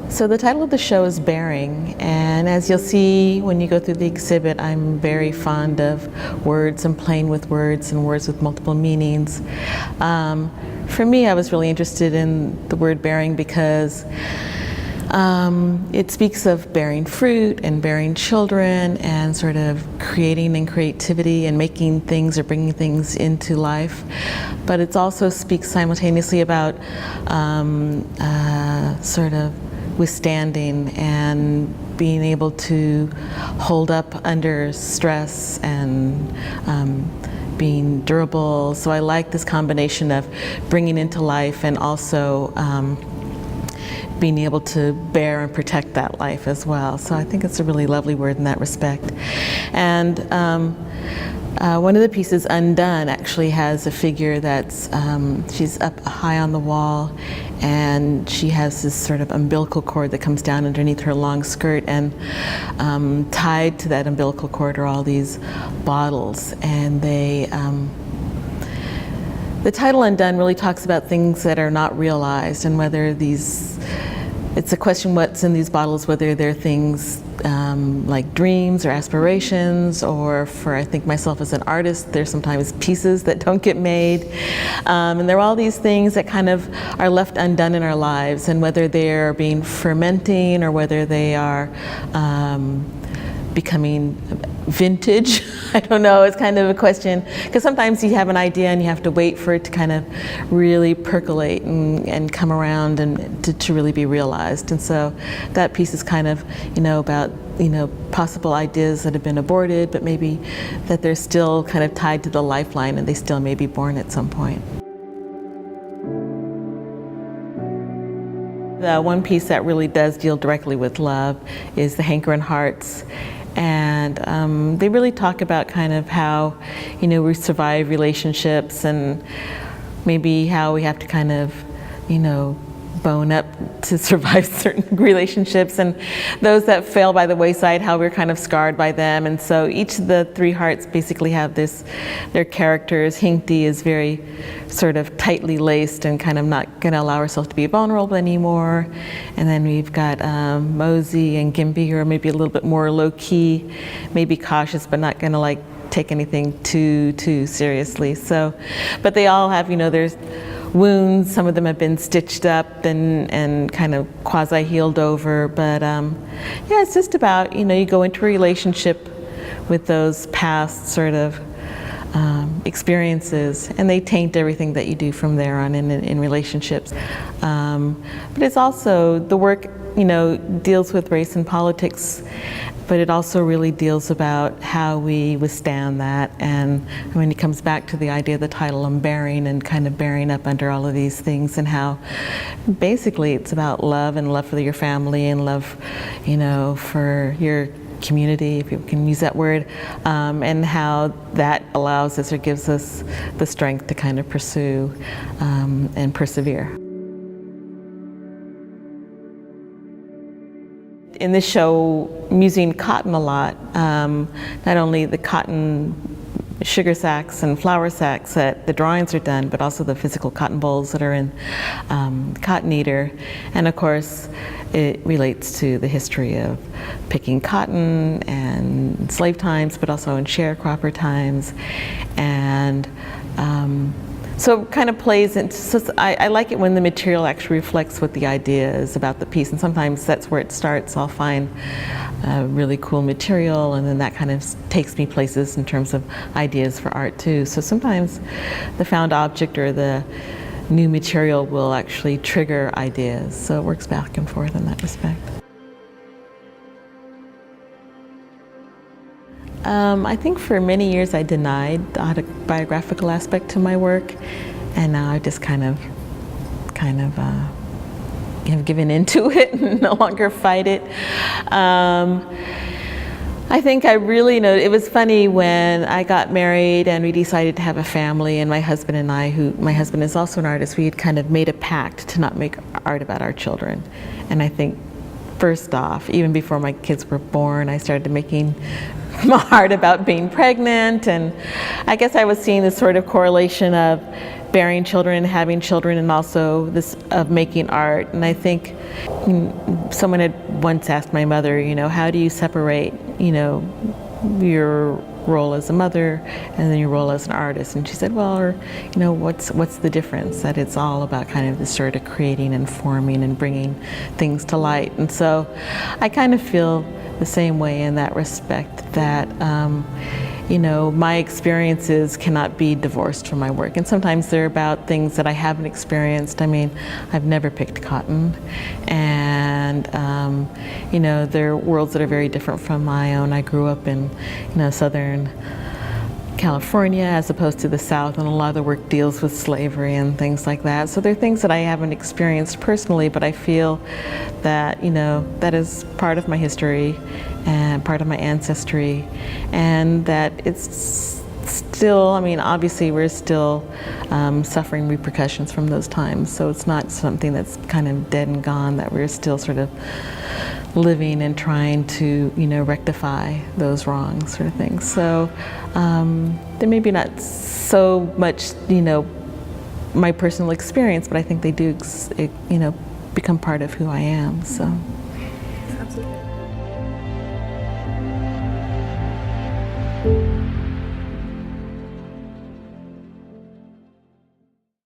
So the title of the show is Bearing, and as you'll see when you go through the exhibit, I'm very fond of words and playing with words and words with multiple meanings. For me, I was really interested in the word bearing because it speaks of bearing fruit and bearing children and sort of creating and creativity and making things or bringing things into life. But it also speaks simultaneously about sort of withstanding and being able to hold up under stress and being durable. So I like this combination of bringing into life and also being able to bear and protect that life as well. So I think it's a really lovely word in that respect. And one of the pieces, Undone, actually has a figure that's, she's up high on the wall, and she has this sort of umbilical cord that comes down underneath her long skirt, and tied to that umbilical cord are all these bottles, and they, the title Undone really talks about things that are not realized and whether these, it's a question what's in these bottles, whether they're things like dreams or aspirations, or for I think myself as an artist, there's sometimes pieces that don't get made. And there are all these things that kind of are left undone in our lives, and whether they're being fermenting or whether they are becoming vintage. I don't know, it's kind of a question, because sometimes you have an idea and you have to wait for it to kind of really percolate and come around and to really be realized. And so that piece is kind of, about, possible ideas that have been aborted, but maybe that they're still kind of tied to the lifeline and they still may be born at some point. The one piece that really does deal directly with love is the Hankering Hearts. And they really talk about kind of how, we survive relationships and maybe how we have to kind of, bone up to survive certain relationships, and those that fail by the wayside, how we're kind of scarred by them. And so each of the three hearts basically have their characters. Hinkty is very sort of tightly laced and kind of not going to allow herself to be vulnerable anymore. And then we've got Mosey and Gimpy, who are maybe a little bit more low-key, maybe cautious, but not going to take anything too seriously. So, but they all have, there's wounds. Some of them have been stitched up and kind of quasi-healed over. But yeah, it's just about, you go into a relationship with those past sort of experiences, and they taint everything that you do from there on in relationships. But it's also, the work, deals with race and politics, but it also really deals about how we withstand that. And when it comes back to the idea of the title, I'm bearing, and kind of bearing up under all of these things, and how basically it's about love, and love for your family, and love, for your community, if you can use that word, and how that allows us or gives us the strength to kind of pursue and persevere. In this show, I'm using cotton a lot, not only the cotton sugar sacks and flour sacks that the drawings are done, but also the physical cotton bolls that are in Cotton Eater. And of course, it relates to the history of picking cotton and slave times, but also in sharecropper times. And so it kind of plays into, so I like it when the material actually reflects what the idea is about the piece, and sometimes that's where it starts. I'll find really cool material, and then that kind of takes me places in terms of ideas for art too. So sometimes the found object or the new material will actually trigger ideas, so it works back and forth in that respect. I think for many years I denied the autobiographical aspect to my work, and now I just kind of have given into it and no longer fight it. I think I really it was funny when I got married and we decided to have a family, and my husband and I, my husband is also an artist, we had kind of made a pact to not make art about our children. And I think first off, even before my kids were born, I started making art about being pregnant, and I guess I was seeing this sort of correlation of bearing children and having children, and also this of making art. And I think someone had once asked my mother, how do you separate, your role as a mother and then your role as an artist? And she said, well, what's the difference? That it's all about kind of this sort of creating and forming and bringing things to light. And so I kind of feel the same way in that respect, that my experiences cannot be divorced from my work. And sometimes they're about things that I haven't experienced. I mean, I've never picked cotton. And, there are worlds that are very different from my own. I grew up in, Southern California as opposed to the South, and a lot of the work deals with slavery and things like that. So there are things that I haven't experienced personally, but I feel that, that is part of my history and part of my ancestry, and that it's still, obviously we're still suffering repercussions from those times. So it's not something that's kind of dead and gone, that we're still sort of living and trying to, rectify those wrongs, sort of things. So they may be not so much, my personal experience, but I think they do, become part of who I am. So. Absolutely.